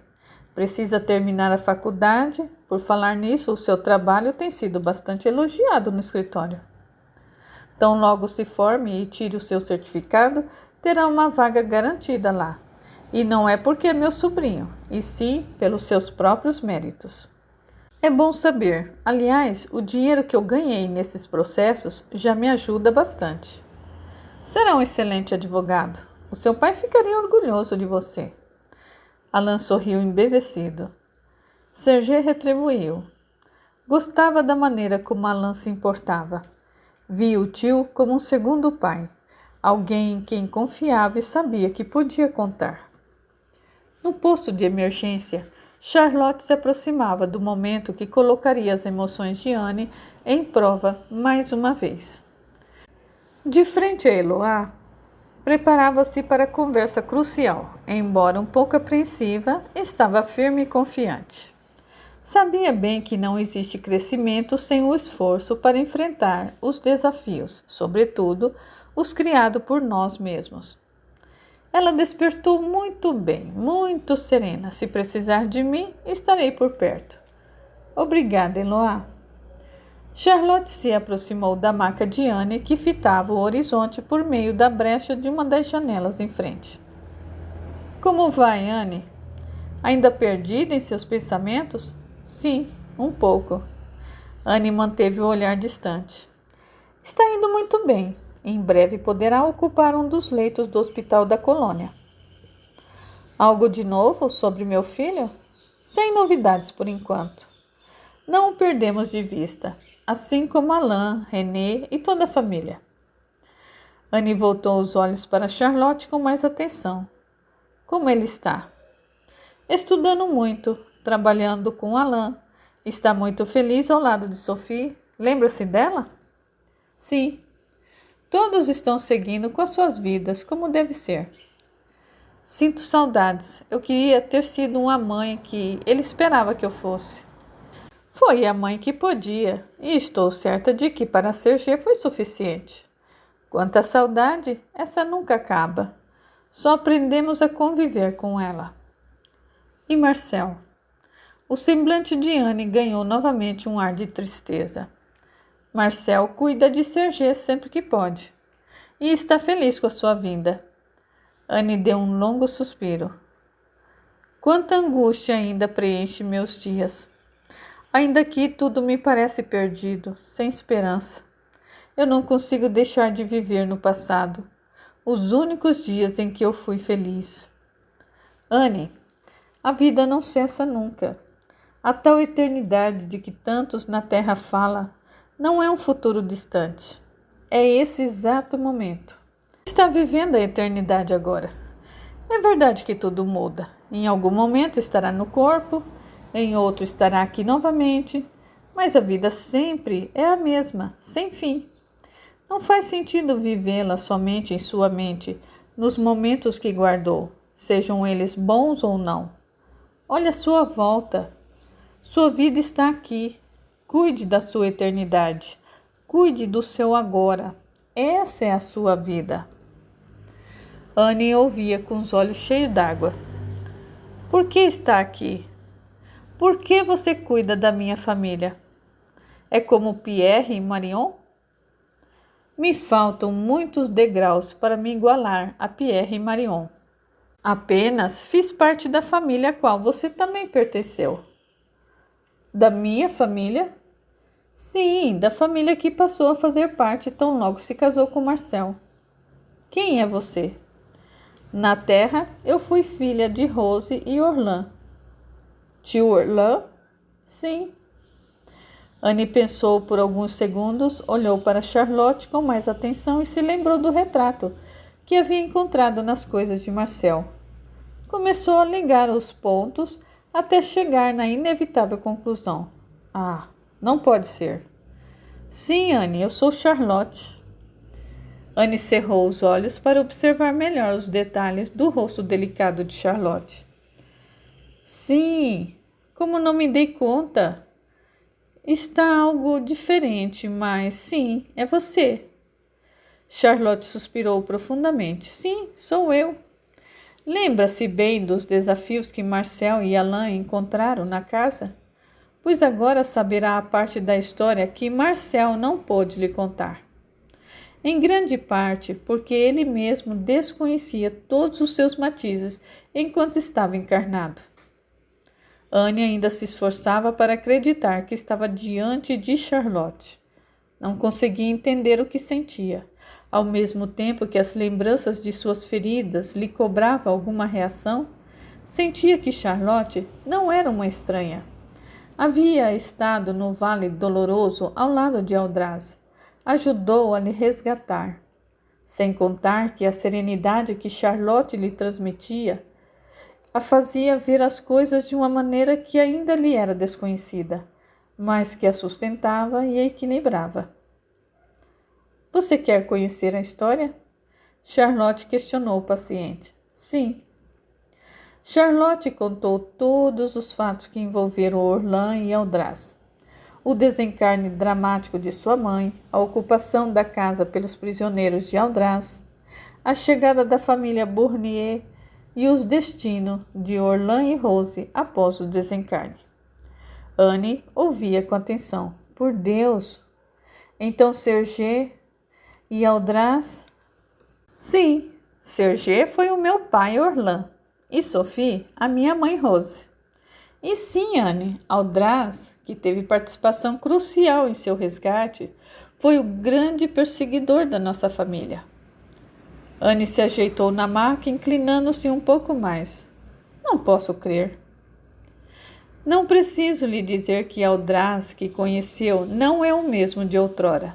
Precisa terminar a faculdade. Por falar nisso, o seu trabalho tem sido bastante elogiado no escritório. Tão logo se forme e tire o seu certificado, terá uma vaga garantida lá. E não é porque é meu sobrinho, e sim pelos seus próprios méritos. É bom saber. Aliás, o dinheiro que eu ganhei nesses processos já me ajuda bastante. Será um excelente advogado. O seu pai ficaria orgulhoso de você. Alain sorriu embevecido. Serge retribuiu. Gostava da maneira como Alain se importava. Via o tio como um segundo pai, alguém em quem confiava e sabia que podia contar. No posto de emergência, Charlotte se aproximava do momento que colocaria as emoções de Anne em prova mais uma vez. De frente a Eloá, preparava-se para a conversa crucial. Embora um pouco apreensiva, estava firme e confiante. Sabia bem que não existe crescimento sem o esforço para enfrentar os desafios, sobretudo os criados por nós mesmos. Ela despertou muito bem, muito serena. Se precisar de mim, estarei por perto. Obrigada, Eloá. Charlotte se aproximou da maca de Anne, que fitava o horizonte por meio da brecha de uma das janelas em frente. Como vai, Anne? Ainda perdida em seus pensamentos? Sim, um pouco. Anne manteve o olhar distante. Está indo muito bem. Em breve poderá ocupar um dos leitos do hospital da colônia. Algo de novo sobre meu filho? Sem novidades por enquanto. Não o perdemos de vista, assim como Alain, René e toda a família. Anne voltou os olhos para Charlotte com mais atenção. Como ele está? Estudando muito, trabalhando com Alain. Está muito feliz ao lado de Sophie. Lembra-se dela? Sim. Todos estão seguindo com as suas vidas, como deve ser. Sinto saudades. Eu queria ter sido uma mãe que ele esperava que eu fosse. Foi a mãe que podia, e estou certa de que para Sergê foi suficiente. Quanto à saudade, essa nunca acaba. Só aprendemos a conviver com ela. E Marcel? O semblante de Anne ganhou novamente um ar de tristeza. Marcel cuida de Sergê sempre que pode, e está feliz com a sua vinda. Anne deu um longo suspiro. Quanta angústia ainda preenche meus dias. Ainda que tudo me parece perdido, sem esperança. Eu não consigo deixar de viver no passado, os únicos dias em que eu fui feliz. Anne, a vida não cessa nunca. A tal eternidade de que tantos na Terra falam não é um futuro distante. É esse exato momento. Está vivendo a eternidade agora. É verdade que tudo muda. Em algum momento estará no corpo, em outro estará aqui novamente, mas a vida sempre é a mesma, sem fim. Não faz sentido vivê-la somente em sua mente, nos momentos que guardou, sejam eles bons ou não. Olhe à sua volta. Sua vida está aqui. Cuide da sua eternidade. Cuide do seu agora. Essa é a sua vida. Anne ouvia com os olhos cheios d'água. Por que está aqui? Por que você cuida da minha família? É como Pierre e Marion? Me faltam muitos degraus para me igualar a Pierre e Marion. Apenas fiz parte da família a qual você também pertenceu. Da minha família? Sim, da família que passou a fazer parte tão logo se casou com Marcel. Quem é você? Na terra, eu fui filha de Rose e Orlan. Tio Orlan? Sim. Anne pensou por alguns segundos, olhou para Charlotte com mais atenção e se lembrou do retrato que havia encontrado nas coisas de Marcel. Começou a ligar os pontos até chegar na inevitável conclusão. Ah, não pode ser. Sim, Anne, eu sou Charlotte. Anne cerrou os olhos para observar melhor os detalhes do rosto delicado de Charlotte. Sim, como não me dei conta. Está algo diferente, mas sim, é você. Charlotte suspirou profundamente. Sim, sou eu. Lembra-se bem dos desafios que Marcel e Alain encontraram na casa? Pois agora saberá a parte da história que Marcel não pôde lhe contar. Em grande parte porque ele mesmo desconhecia todos os seus matizes enquanto estava encarnado. Anne ainda se esforçava para acreditar que estava diante de Charlotte. Não conseguia entender o que sentia, ao mesmo tempo que as lembranças de suas feridas lhe cobravam alguma reação. Sentia que Charlotte não era uma estranha. Havia estado no Vale Doloroso ao lado de Aldraz. Ajudou a lhe resgatar. Sem contar que a serenidade que Charlotte lhe transmitia a fazia ver as coisas de uma maneira que ainda lhe era desconhecida, mas que a sustentava e a equilibrava. Você quer conhecer a história? Charlotte questionou o paciente. Sim. Charlotte contou todos os fatos que envolveram Orlan e Aldraz. O desencarne dramático de sua mãe, a ocupação da casa pelos prisioneiros de Aldraz, a chegada da família Bournier e os destinos de Orlan e Rose após o desencarne. Anne ouvia com atenção. Por Deus! Então Sergê e Aldraz? Sim, Sergê foi o meu pai Orlan e Sophie a minha mãe Rose. E sim, Anne, Aldraz, que teve participação crucial em seu resgate, foi o grande perseguidor da nossa família. Anne se ajeitou na maca, inclinando-se um pouco mais. Não posso crer. Não preciso lhe dizer que Aldraz, que conheceu, não é o mesmo de outrora.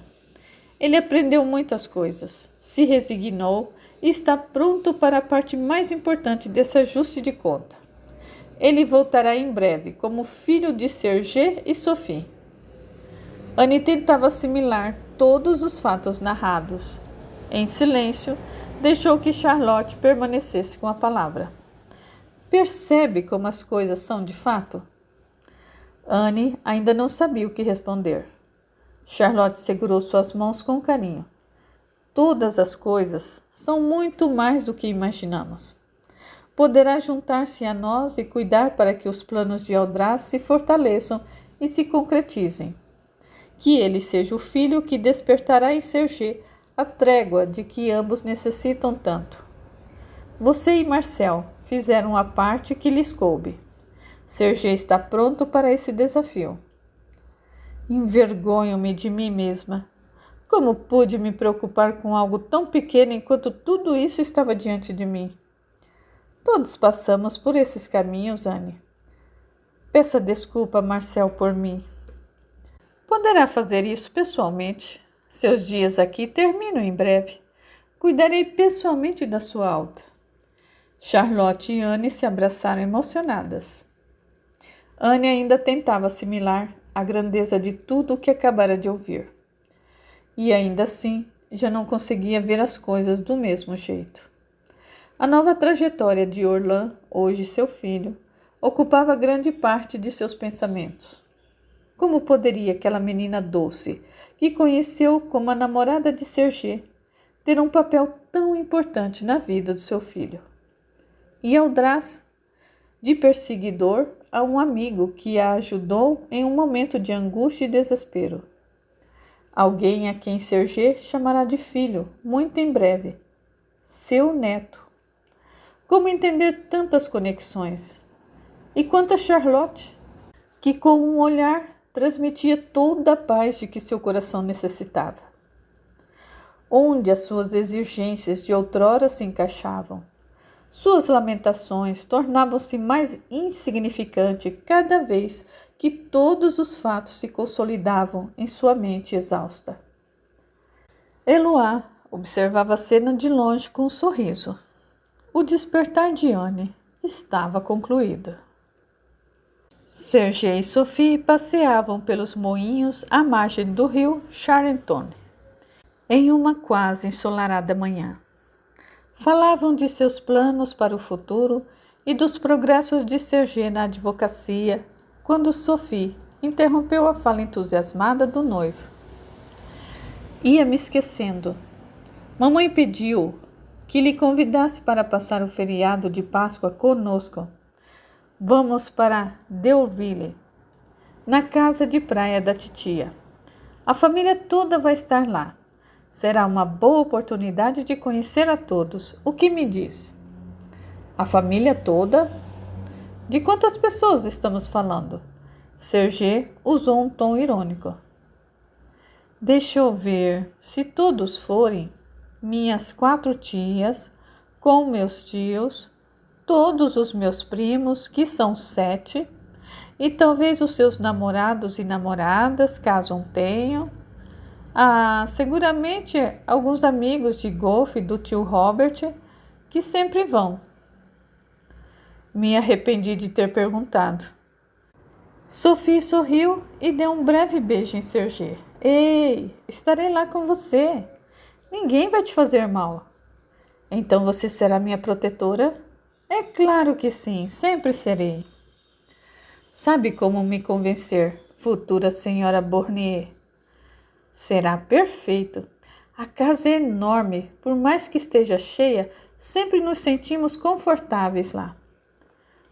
Ele aprendeu muitas coisas, se resignou e está pronto para a parte mais importante desse ajuste de conta. Ele voltará em breve, como filho de Sergê e Sophie. Anne tentava assimilar todos os fatos narrados. Em silêncio, deixou que Charlotte permanecesse com a palavra. Percebe como as coisas são de fato? Anne ainda não sabia o que responder. Charlotte segurou suas mãos com carinho. Todas as coisas são muito mais do que imaginamos. Poderá juntar-se a nós e cuidar para que os planos de Aldraz se fortaleçam e se concretizem. Que ele seja o filho que despertará em Serge a trégua de que ambos necessitam tanto. Você e Marcel fizeram a parte que lhes coube. Serge está pronto para esse desafio. Envergonho-me de mim mesma. Como pude me preocupar com algo tão pequeno enquanto tudo isso estava diante de mim? Todos passamos por esses caminhos, Anne. Peça desculpa a Marcel por mim. Poderá fazer isso pessoalmente. Seus dias aqui terminam em breve. Cuidarei pessoalmente da sua alta. Charlotte e Anne se abraçaram emocionadas. Anne ainda tentava assimilar a grandeza de tudo o que acabara de ouvir. E ainda assim, já não conseguia ver as coisas do mesmo jeito. A nova trajetória de Orlan, hoje seu filho, ocupava grande parte de seus pensamentos. Como poderia aquela menina doce, que conheceu como a namorada de Serge, ter um papel tão importante na vida do seu filho? E Aldraz, de perseguidor a um amigo que a ajudou em um momento de angústia e desespero. Alguém a quem Serge chamará de filho, muito em breve. Seu neto. Como entender tantas conexões? E quanto a Charlotte, que com um olhar transmitia toda a paz de que seu coração necessitava. Onde as suas exigências de outrora se encaixavam? Suas lamentações tornavam-se mais insignificantes cada vez que todos os fatos se consolidavam em sua mente exausta. Eloá observava a cena de longe com um sorriso. O despertar de Anne estava concluído. Serge e Sophie passeavam pelos moinhos à margem do rio Charenton, em uma quase ensolarada manhã. Falavam de seus planos para o futuro e dos progressos de Serge na advocacia, quando Sophie interrompeu a fala entusiasmada do noivo. Ia me esquecendo. Mamãe pediu que lhe convidasse para passar o feriado de Páscoa conosco. Vamos para Deauville, na casa de praia da titia. A família toda vai estar lá. Será uma boa oportunidade de conhecer a todos. O que me diz? A família toda? De quantas pessoas estamos falando? Serge usou um tom irônico. Deixa eu ver. Se todos forem, minhas 4 tias, com meus tios, todos os meus primos, que são 7, e talvez os seus namorados e namoradas, caso tenham. Seguramente alguns amigos de golfe do tio Robert, que sempre vão. Me arrependi de ter perguntado. Sophie sorriu e deu um breve beijo em Serge. Ei, estarei lá com você. Ninguém vai te fazer mal. Então você será minha protetora? É claro que sim, sempre serei. Sabe como me convencer, futura senhora Bournier? Será perfeito. A casa é enorme, por mais que esteja cheia, sempre nos sentimos confortáveis lá.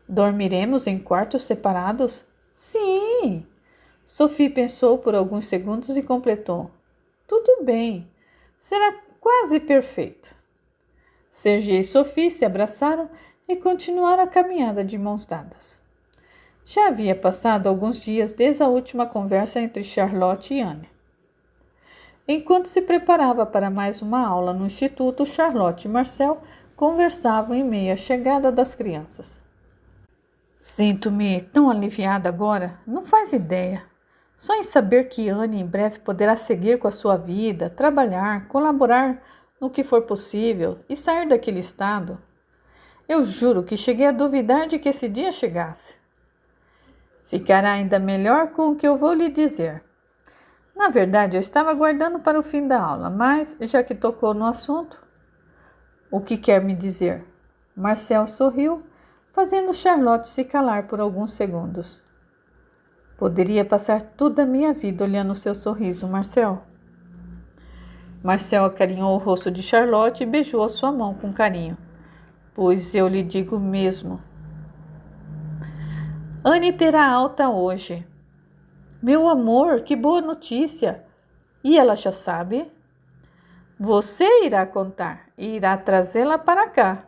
Dormiremos em quartos separados? Sim! Sophie pensou por alguns segundos e completou. Tudo bem, será quase perfeito. Serge e Sophie se abraçaram e continuaram a caminhada de mãos dadas. Já havia passado alguns dias desde a última conversa entre Charlotte e Anne. Enquanto se preparava para mais uma aula no instituto, Charlotte e Marcel conversavam em meio à chegada das crianças. Sinto-me tão aliviada agora, não faz ideia. Só em saber que Anne em breve poderá seguir com a sua vida, trabalhar, colaborar no que for possível e sair daquele estado. Eu juro que cheguei a duvidar de que esse dia chegasse. Ficará ainda melhor com o que eu vou lhe dizer. Na verdade, eu estava aguardando para o fim da aula, mas já que tocou no assunto, o que quer me dizer? Marcel sorriu, fazendo Charlotte se calar por alguns segundos. Poderia passar toda a minha vida olhando o seu sorriso, Marcel. Marcel acarinhou o rosto de Charlotte e beijou a sua mão com carinho. Pois eu lhe digo mesmo. Anne terá alta hoje. Meu amor, que boa notícia! E ela já sabe? Você irá contar e irá trazê-la para cá.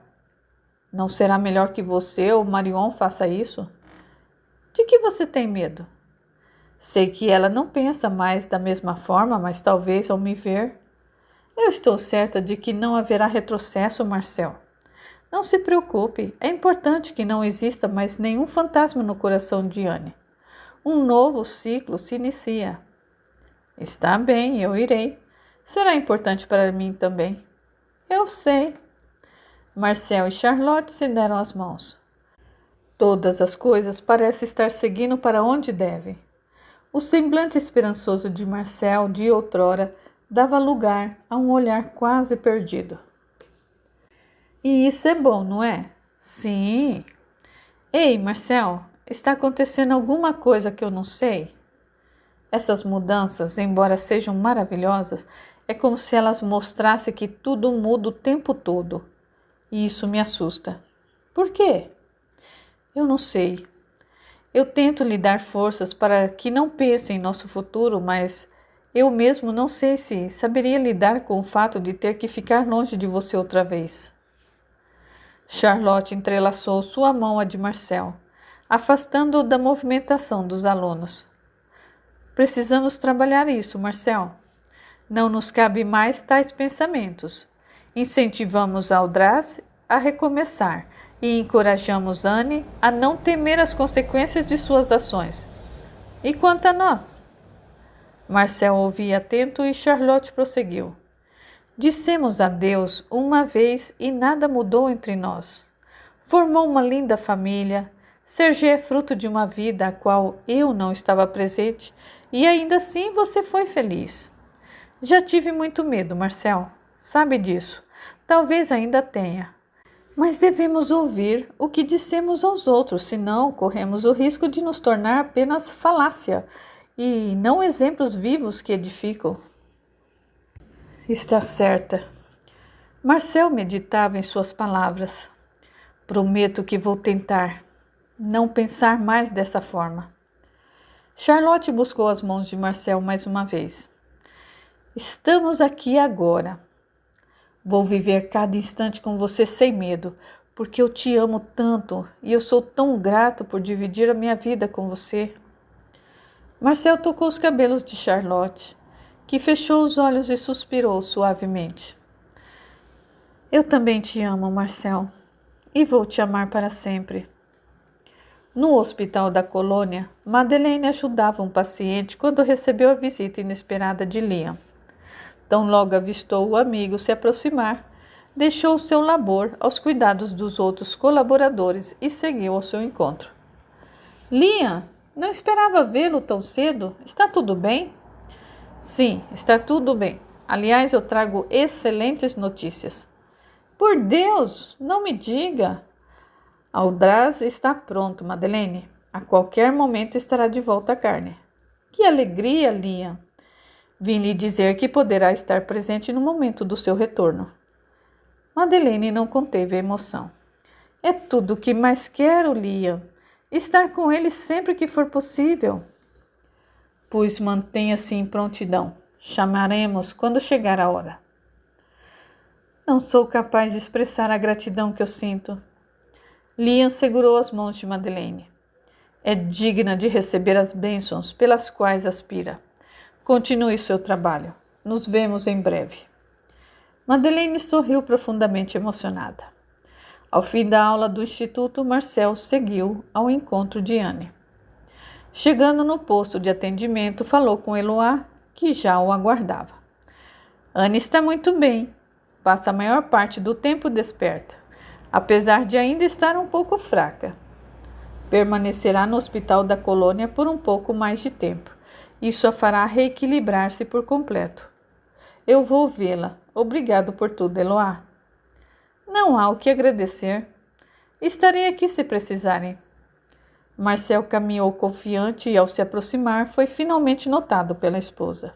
Não será melhor que você ou Marion faça isso? De que você tem medo? Sei que ela não pensa mais da mesma forma, mas talvez ao me ver. Eu estou certa de que não haverá retrocesso, Marcel. Não se preocupe, é importante que não exista mais nenhum fantasma no coração de Anne. Um novo ciclo se inicia. Está bem, eu irei. Será importante para mim também. Eu sei. Marcel e Charlotte se deram as mãos. Todas as coisas parecem estar seguindo para onde devem. O semblante esperançoso de Marcel, de outrora, dava lugar a um olhar quase perdido. E isso é bom, não é? Sim. Ei, Marcel, está acontecendo alguma coisa que eu não sei? Essas mudanças, embora sejam maravilhosas, é como se elas mostrassem que tudo muda o tempo todo. E isso me assusta. Por quê? Eu não sei. Eu tento lhe dar forças para que não pense em nosso futuro, mas eu mesmo não sei se saberia lidar com o fato de ter que ficar longe de você outra vez. Charlotte entrelaçou sua mão à de Marcel, afastando-o da movimentação dos alunos. Precisamos trabalhar isso, Marcel. Não nos cabe mais tais pensamentos. Incentivamos Aldraz a recomeçar e encorajamos Anne a não temer as consequências de suas ações. E quanto a nós? Marcel ouvia atento e Charlotte prosseguiu. Dissemos adeus uma vez e nada mudou entre nós. Formou uma linda família. Sergi é fruto de uma vida a qual eu não estava presente e ainda assim você foi feliz. Já tive muito medo, Marcel. Sabe disso. Talvez ainda tenha. Mas devemos ouvir o que dissemos aos outros, senão corremos o risco de nos tornar apenas falácia e não exemplos vivos que edificam. Está certa. Marcel meditava em suas palavras. Prometo que vou tentar não pensar mais dessa forma. Charlotte buscou as mãos de Marcel mais uma vez. Estamos aqui agora. Vou viver cada instante com você sem medo, porque eu te amo tanto e eu sou tão grato por dividir a minha vida com você. Marcel tocou os cabelos de Charlotte, que fechou os olhos e suspirou suavemente. Eu também te amo, Marcel, e vou te amar para sempre. No hospital da colônia, Madeleine ajudava um paciente quando recebeu a visita inesperada de Liam. Tão logo avistou o amigo se aproximar, deixou seu labor aos cuidados dos outros colaboradores e seguiu ao seu encontro. Liam, não esperava vê-lo tão cedo. Está tudo bem? Sim, está tudo bem. Aliás, eu trago excelentes notícias. Por Deus, não me diga. Aldraz está pronto, Madeleine. A qualquer momento estará de volta à carne. Que alegria, Liam. Vim lhe dizer que poderá estar presente no momento do seu retorno. Madeleine não conteve a emoção. É tudo o que mais quero, Liam. Estar com ele sempre que for possível. Pois mantenha-se em prontidão. Chamaremos quando chegar a hora. Não sou capaz de expressar a gratidão que eu sinto. Liam segurou as mãos de Madeleine. É digna de receber as bênçãos pelas quais aspira. Continue seu trabalho. Nos vemos em breve. Madeleine sorriu profundamente emocionada. Ao fim da aula do instituto, Marcel seguiu ao encontro de Anne. Chegando no posto de atendimento, falou com Eloá, que já o aguardava. Anne está muito bem. Passa a maior parte do tempo desperta, apesar de ainda estar um pouco fraca. Permanecerá no hospital da colônia por um pouco mais de tempo Isso a fará reequilibrar-se por completo. Eu vou vê-la. Obrigado por tudo, Eloá. Não há o que agradecer. Estarei aqui se precisarem. Marcel caminhou confiante e, ao se aproximar, foi finalmente notado pela esposa.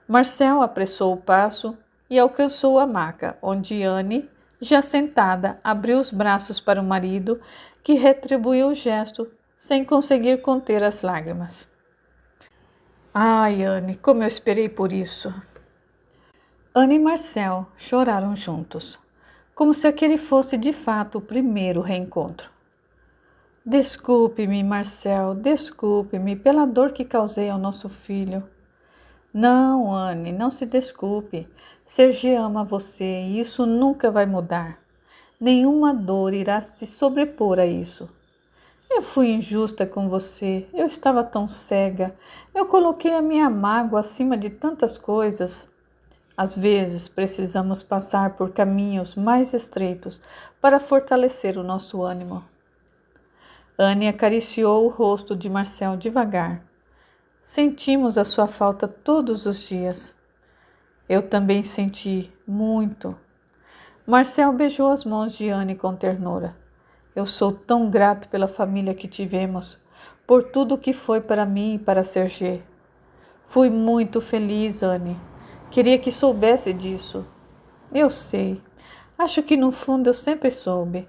Marcel apressou o passo e alcançou a maca, onde Anne, já sentada, abriu os braços para o marido, que retribuiu o gesto sem conseguir conter as lágrimas. Ai, Anne, como eu esperei por isso! Anne e Marcel choraram juntos, como se aquele fosse de fato o primeiro reencontro. Desculpe-me, Marcel, desculpe-me pela dor que causei ao nosso filho. Não, Anne, não se desculpe. Sergi ama você e isso nunca vai mudar. Nenhuma dor irá se sobrepor a isso. Eu fui injusta com você, eu estava tão cega. Eu coloquei a minha mágoa acima de tantas coisas. Às vezes precisamos passar por caminhos mais estreitos para fortalecer o nosso ânimo. Anne acariciou o rosto de Marcel devagar. Sentimos a sua falta todos os dias. Eu também senti muito. Marcel beijou as mãos de Anne com ternura. Eu sou tão grato pela família que tivemos, por tudo que foi para mim e para Sergi. Fui muito feliz, Anne. Queria que soubesse disso. Eu sei. Acho que no fundo eu sempre soube.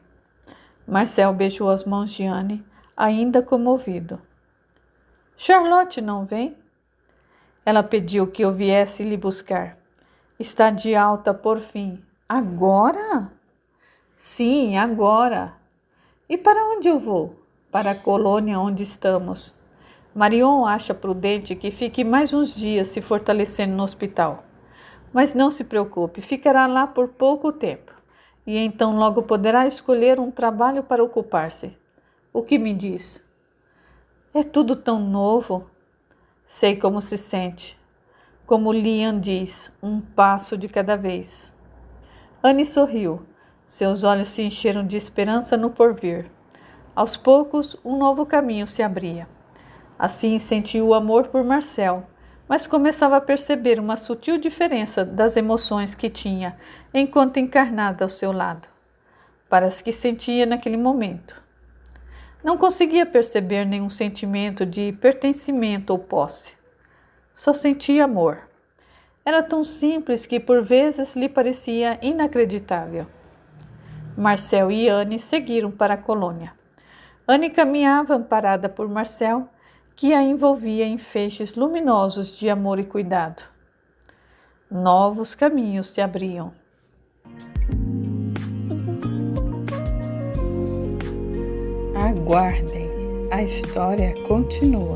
Marcel beijou as mãos de Anne, ainda comovido. Charlotte não vem? Ela pediu que eu viesse lhe buscar. Está de alta por fim. Agora? Sim, agora. E para onde eu vou? Para a colônia onde estamos. Marion acha prudente que fique mais uns dias se fortalecendo no hospital. Mas não se preocupe, ficará lá por pouco tempo. E então logo poderá escolher um trabalho para ocupar-se. O que me diz? É tudo tão novo. Sei como se sente. Como Liam diz, um passo de cada vez. Anne sorriu. Seus olhos se encheram de esperança no porvir. Aos poucos, um novo caminho se abria. Assim sentiu o amor por Marcel, mas começava a perceber uma sutil diferença das emoções que tinha enquanto encarnada ao seu lado, para as que sentia naquele momento. Não conseguia perceber nenhum sentimento de pertencimento ou posse. Só sentia amor. Era tão simples que por vezes lhe parecia inacreditável. Marcel e Anne seguiram para a colônia. Anne caminhava amparada por Marcel, que a envolvia em feixes luminosos de amor e cuidado. Novos caminhos se abriam. Aguardem, a história continua.